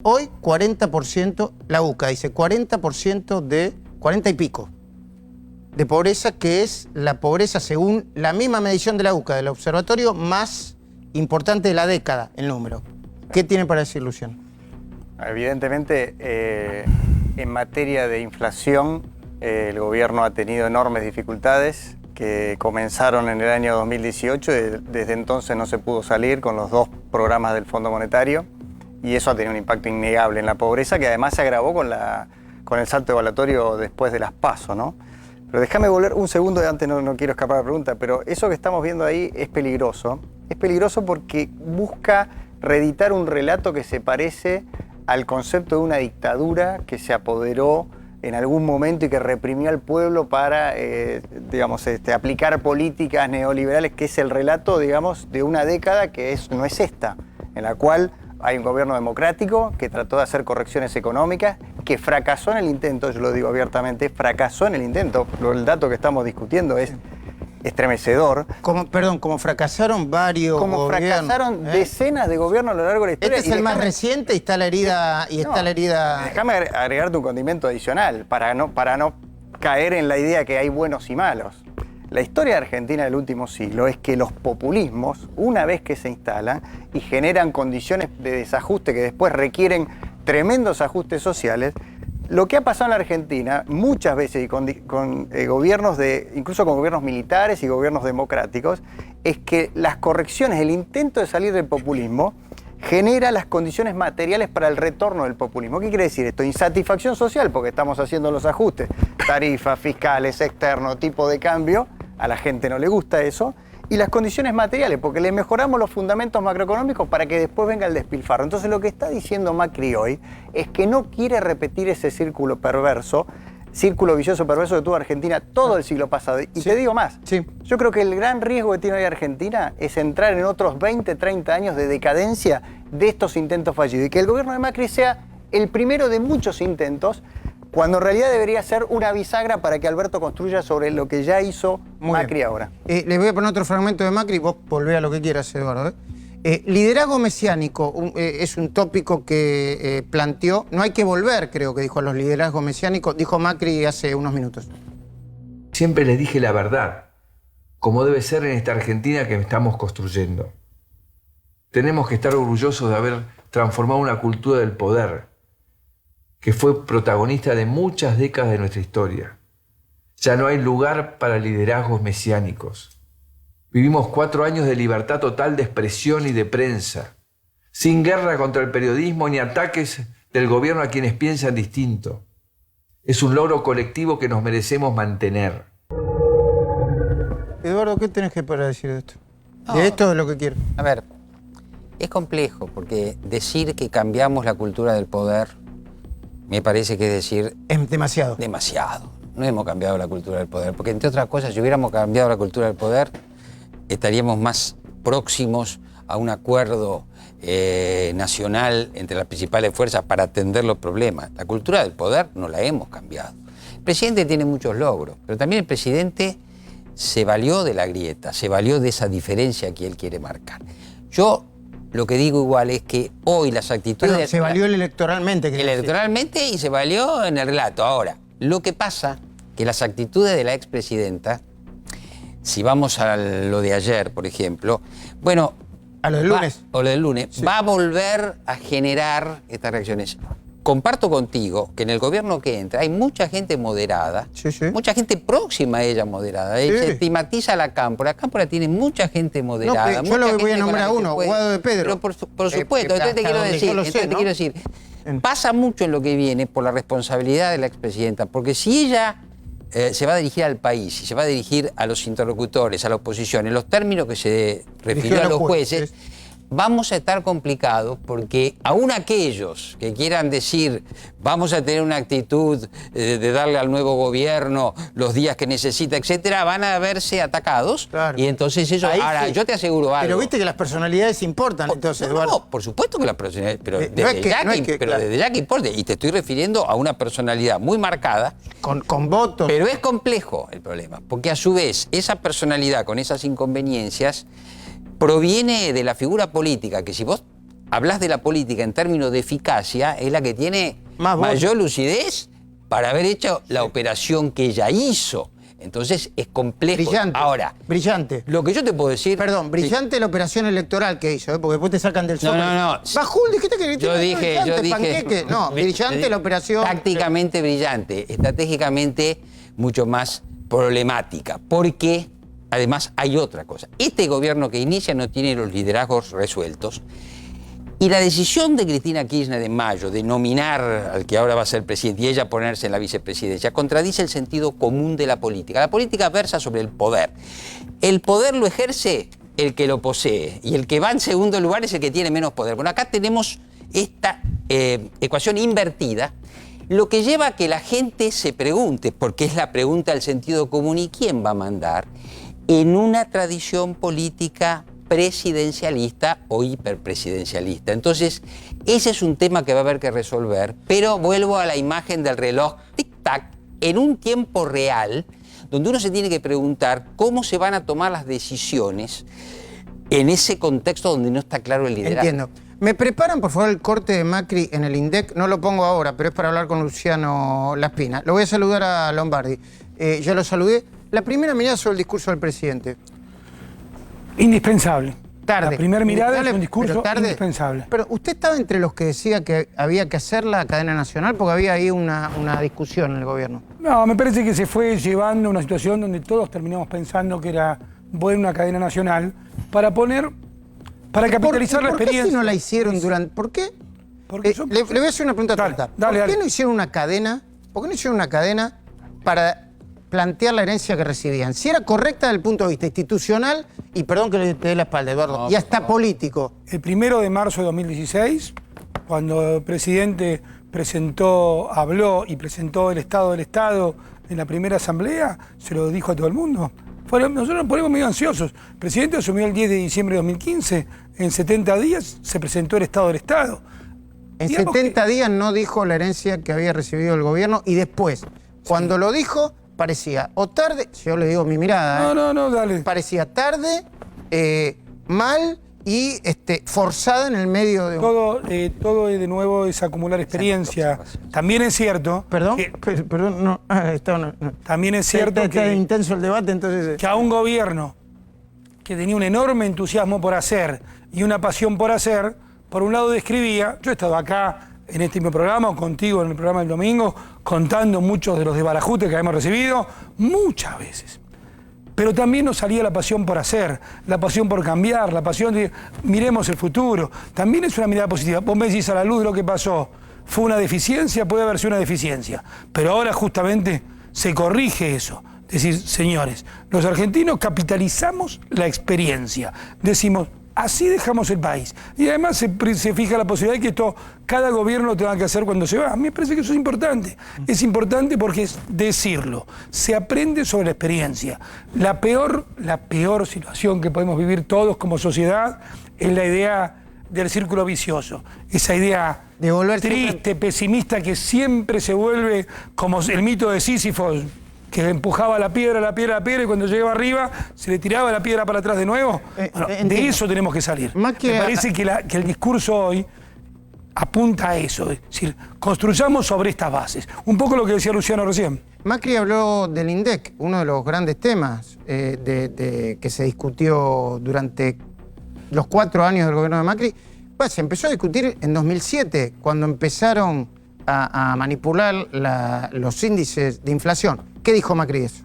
Hoy 40%, la UCA dice 40% de 40 y pico de pobreza, que es la pobreza según la misma medición de la UCA, del observatorio más importante de la década, el número. ¿Qué tiene para decir Luciano? Evidentemente, en materia de inflación, el gobierno ha tenido enormes dificultades que comenzaron en el año 2018. Desde entonces no se pudo salir con los dos programas del Fondo Monetario y eso ha tenido un impacto innegable en la pobreza, que además se agravó con el salto evaluatorio después de las PASO, ¿no? Pero déjame volver un segundo, antes no quiero escapar de la pregunta, pero eso que estamos viendo ahí es peligroso. Es peligroso porque busca reeditar un relato que se parece al concepto de una dictadura que se apoderó en algún momento y que reprimió al pueblo para, aplicar políticas neoliberales, que es el relato, digamos, de una década que no es esta, en la cual hay un gobierno democrático que trató de hacer correcciones económicas, que fracasó en el intento, yo lo digo abiertamente, fracasó en el intento. El dato que estamos discutiendo es estremecedor. Como fracasaron varios Como gobiernos, fracasaron decenas de gobiernos a lo largo de la historia. Este es el más reciente y está la herida. Déjame agregarte un condimento adicional para no caer en la idea que hay buenos y malos. La historia de Argentina del último siglo es que los populismos, una vez que se instalan y generan condiciones de desajuste que después requieren tremendos ajustes sociales, lo que ha pasado en la Argentina muchas veces y con gobiernos incluso con gobiernos militares y gobiernos democráticos, es que las correcciones, el intento de salir del populismo, genera las condiciones materiales para el retorno del populismo. ¿Qué quiere decir esto? Insatisfacción social, porque estamos haciendo los ajustes, tarifas, fiscales, externos, tipo de cambio, a la gente no le gusta eso, y las condiciones materiales, porque le mejoramos los fundamentos macroeconómicos para que después venga el despilfarro. Entonces lo que está diciendo Macri hoy es que no quiere repetir ese círculo vicioso perverso que tuvo Argentina todo el siglo pasado. Y te digo más, yo creo que el gran riesgo que tiene hoy Argentina es entrar en otros 20, 30 años de decadencia de estos intentos fallidos, y que el gobierno de Macri sea el primero de muchos intentos, cuando en realidad debería ser una bisagra para que Alberto construya sobre lo que ya hizo Macri ahora. Les voy a poner otro fragmento de Macri, vos volvé a lo que quieras, Eduardo. Liderazgo mesiánico es un tópico que planteó. No hay que volver, creo que dijo, a los liderazgos mesiánicos, dijo Macri hace unos minutos. Siempre les dije la verdad, como debe ser en esta Argentina que estamos construyendo. Tenemos que estar orgullosos de haber transformado una cultura del poder que fue protagonista de muchas décadas de nuestra historia. Ya no hay lugar para liderazgos mesiánicos. Vivimos 4 años de libertad total de expresión y de prensa, sin guerra contra el periodismo ni ataques del gobierno a quienes piensan distinto. Es un logro colectivo que nos merecemos mantener. Eduardo, ¿qué tenés que para decir de esto? De esto es lo que quiero. A ver, es complejo, porque decir que cambiamos la cultura del poder me parece que es decir... Es demasiado. Demasiado. No hemos cambiado la cultura del poder, porque entre otras cosas, si hubiéramos cambiado la cultura del poder, estaríamos más próximos a un acuerdo nacional entre las principales fuerzas para atender los problemas. La cultura del poder no la hemos cambiado. El presidente tiene muchos logros, pero también el presidente se valió de la grieta, se valió de esa diferencia que él quiere marcar. Yo lo que digo igual es que hoy las actitudes... Pero se valió electoralmente. Electoralmente y se valió en el relato. Ahora, lo que pasa que las actitudes de la expresidenta, si vamos a lo de ayer, por ejemplo, bueno... A lo del lunes. O lo del lunes, sí. Va a volver a generar estas reacciones. Comparto contigo que en el gobierno que entra hay mucha gente moderada, mucha gente próxima a ella moderada. Se estigmatiza a la Cámpora. La Cámpora tiene mucha gente moderada. No, yo lo voy a nombrar a uno, Guado de Pedro. Pero por supuesto, entonces te quiero decir, pasa mucho en lo que viene por la responsabilidad de la expresidenta, porque si ella se va a dirigir al país y se va a dirigir a los interlocutores, a la oposición, en los términos que se refirió a los jueces, vamos a estar complicados, porque aún aquellos que quieran decir vamos a tener una actitud de darle al nuevo gobierno los días que necesita, etcétera, van a verse atacados. Claro. Y entonces eso... Ahí ahora, yo te aseguro algo. Pero viste que las personalidades importan, entonces, Eduardo. No, por supuesto que las personalidades... Pero desde ya que importa. Y te estoy refiriendo a una personalidad muy marcada. Con votos. Pero es complejo el problema, porque a su vez esa personalidad con esas inconveniencias proviene de la figura política, que si vos hablas de la política en términos de eficacia, es la que tiene Más mayor lucidez para haber hecho la operación que ella hizo. Entonces es complejo. Brillante. Ahora, brillante. Lo que yo te puedo decir... Perdón, brillante la operación electoral que hizo, porque después te sacan del sobre. No. Bajul, dijiste que Yo dije... panqueque. No, brillante la operación. Tácticamente brillante, estratégicamente mucho más problemática, porque además hay otra cosa. Este gobierno que inicia no tiene los liderazgos resueltos. Y la decisión de Cristina Kirchner en mayo de nominar al que ahora va a ser presidente y ella ponerse en la vicepresidencia contradice el sentido común de la política. La política versa sobre el poder. El poder lo ejerce el que lo posee y el que va en segundo lugar es el que tiene menos poder. Bueno, acá tenemos esta ecuación invertida, lo que lleva a que la gente se pregunte, porque es la pregunta del sentido común, ¿y quién va a mandar? En una tradición política presidencialista o hiperpresidencialista. Entonces, ese es un tema que va a haber que resolver, pero vuelvo a la imagen del reloj tic-tac en un tiempo real, donde uno se tiene que preguntar cómo se van a tomar las decisiones en ese contexto donde no está claro el liderazgo. Entiendo. ¿Me preparan, por favor, el corte de Macri en el INDEC? No lo pongo ahora, pero es para hablar con Luciano Laspina. Lo voy a saludar a Lombardi. Ya lo saludé. La primera mirada sobre el discurso del presidente. Indispensable. Tarde. La primera mirada es un discurso indispensable. Pero usted estaba entre los que decía que había que hacer la cadena nacional porque había ahí una discusión en el gobierno. No, me parece que se fue llevando a una situación donde todos terminamos pensando que era buena una cadena nacional para capitalizar la experiencia. ¿Por qué si no la hicieron durante...? ¿Por qué? Le voy a hacer una pregunta tonta. ¿Por qué no hicieron una cadena? ¿Por qué no hicieron una cadena para plantear la herencia que recibían? Si era correcta desde el punto de vista institucional, y perdón que le dé la espalda, Eduardo, y hasta político. El 1 de marzo de 2016, cuando el presidente habló y presentó el Estado del Estado en la primera asamblea, se lo dijo a todo el mundo. Nosotros nos ponemos medio ansiosos. El presidente asumió el 10 de diciembre de 2015, en 70 días se presentó el Estado del Estado. En 70 días no dijo la herencia que había recibido el gobierno y después, cuando lo dijo, parecía o tarde, yo le digo mi mirada, No, dale. Parecía tarde, mal y forzada en el medio de... Todo de nuevo es acumular experiencia. También es cierto... Perdón, no. También es cierto está intenso el debate, entonces... Que a un gobierno que tenía un enorme entusiasmo por hacer y una pasión por hacer, por un lado describía, yo he estado acá en este mismo programa o contigo en el programa del domingo, contando muchos de los desbarajutes que hemos recibido, muchas veces. Pero también nos salía la pasión por hacer, la pasión por cambiar, la pasión de miremos el futuro. También es una mirada positiva. Vos me decís a la luz de lo que pasó, fue una deficiencia, puede haber sido una deficiencia. Pero ahora justamente se corrige eso. Es decir, señores, los argentinos capitalizamos la experiencia. Decimos, así dejamos el país. Y además se fija la posibilidad de que cada gobierno lo tenga que hacer cuando se va. A mí me parece que eso es importante. Es importante porque es decirlo. Se aprende sobre la experiencia. La peor situación que podemos vivir todos como sociedad es la idea del círculo vicioso. Esa idea triste, pesimista, que siempre se vuelve como el mito de Sísifo, que empujaba la piedra, y cuando llegaba arriba se le tiraba la piedra para atrás de nuevo. De eso tenemos que salir. Me parece que el discurso hoy apunta a eso, es decir, construyamos sobre estas bases. Un poco lo que decía Luciano recién. Macri habló del INDEC, uno de los grandes temas que se discutió durante los 4 años del gobierno de Macri. Pues se empezó a discutir en 2007, cuando empezaron a manipular los índices de inflación. ¿Qué dijo Macri de eso?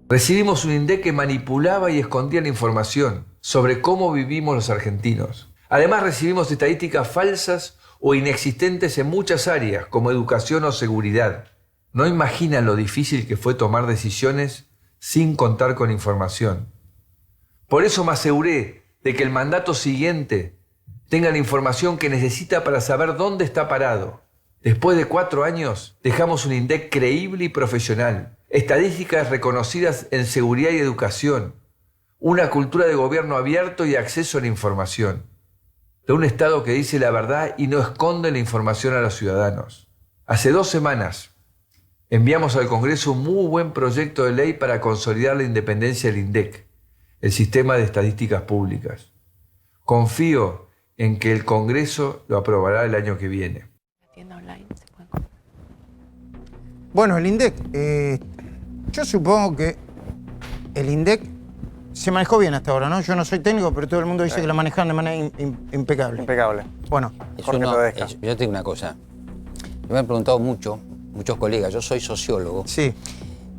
Recibimos un INDEC que manipulaba y escondía la información sobre cómo vivimos los argentinos. Además, recibimos estadísticas falsas o inexistentes en muchas áreas, como educación o seguridad. No imaginan lo difícil que fue tomar decisiones sin contar con información. Por eso me aseguré de que el mandato siguiente tenga la información que necesita para saber dónde está parado. Después de 4 años, dejamos un INDEC creíble y profesional, estadísticas reconocidas en seguridad y educación, una cultura de gobierno abierto y acceso a la información, de un Estado que dice la verdad y no esconde la información a los ciudadanos. Hace 2 semanas enviamos al Congreso un muy buen proyecto de ley para consolidar la independencia del INDEC, el sistema de estadísticas públicas. Confío en que el Congreso lo aprobará el año que viene. Bueno, el INDEC, yo supongo que el INDEC se manejó bien hasta ahora, ¿no? Yo no soy técnico, pero todo el mundo dice que lo manejaron de manera impecable. Impecable. Bueno, yo tengo una cosa. Yo me han preguntado muchos colegas, yo soy sociólogo. Sí.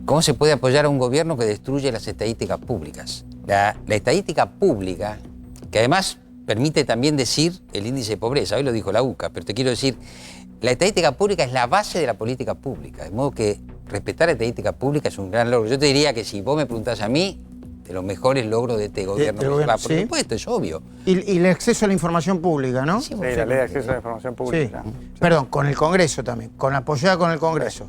¿Cómo se puede apoyar a un gobierno que destruye las estadísticas públicas? La estadística pública, que además permite también decir el índice de pobreza, hoy lo dijo la UCA, pero te quiero decir, la estadística pública es la base de la política pública, de modo que respetar la estadística pública es un gran logro. Yo te diría que si vos me preguntás a mí, de los mejores logros de este gobierno, por supuesto, es obvio. Y el acceso a la información pública, ¿no? Sí, la ley de acceso a la información pública. Sí. Perdón, con el Congreso también, apoyada con el Congreso.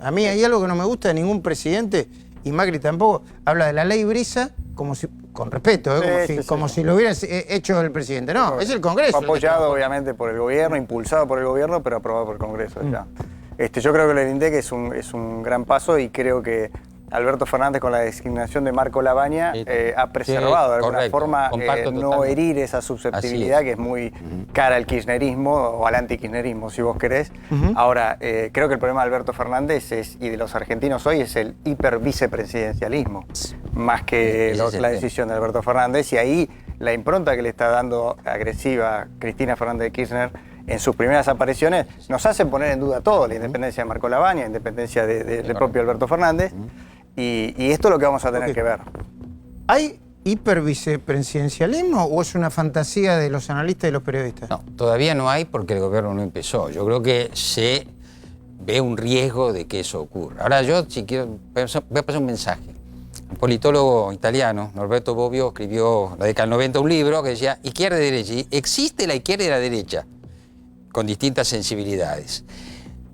A mí hay algo que no me gusta de ningún presidente, y Macri tampoco, habla de la ley Brisa como si, con respeto, como si lo hubiera hecho el presidente. No, es el Congreso. Apoyado obviamente por el gobierno, impulsado por el gobierno, pero aprobado por el Congreso. Yo creo que el INDEC es un gran paso y creo que Alberto Fernández, con la designación de Marco Labaña, ha preservado de alguna forma no herir esa susceptibilidad que es muy cara al kirchnerismo o al antikirchnerismo, si vos querés. Ahora, creo que el problema de Alberto Fernández y de los argentinos hoy es el hipervicepresidencialismo, más que la decisión de Alberto Fernández. Y ahí la impronta que le está dando agresiva Cristina Fernández de Kirchner en sus primeras apariciones nos hace poner en duda todo, la independencia de Marco Labaña, la independencia del propio Alberto Fernández. Y esto es lo que vamos a tener que ver. ¿Hay hipervicepresidencialismo o es una fantasía de los analistas y los periodistas? No, todavía no hay porque el gobierno no empezó. Yo creo que se ve un riesgo de que eso ocurra. Ahora yo, si quiero, voy a pasar un mensaje. Un politólogo italiano, Norberto Bobbio, escribió en la década del 90 un libro que decía izquierda y derecha. Y existe la izquierda y la derecha, con distintas sensibilidades.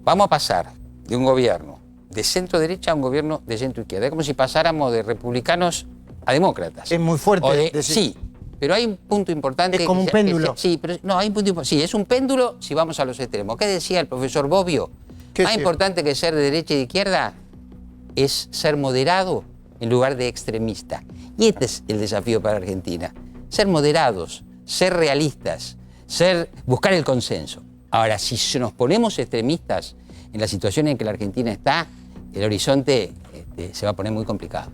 Vamos a pasar de un gobierno de centro-derecha a un gobierno de centro-izquierda. Es como si pasáramos de republicanos a demócratas. Es muy fuerte. Sí, pero hay un punto importante. Es como un péndulo. Sí, pero no, hay un punto importante. Sí, es un péndulo si vamos a los extremos. ¿Qué decía el profesor Bobbio? Más importante que ser de derecha y de izquierda es ser moderado en lugar de extremista. Y este es el desafío para Argentina. Ser moderados, ser realistas, buscar el consenso. Ahora, si nos ponemos extremistas en la situación en que la Argentina está, el horizonte se va a poner muy complicado.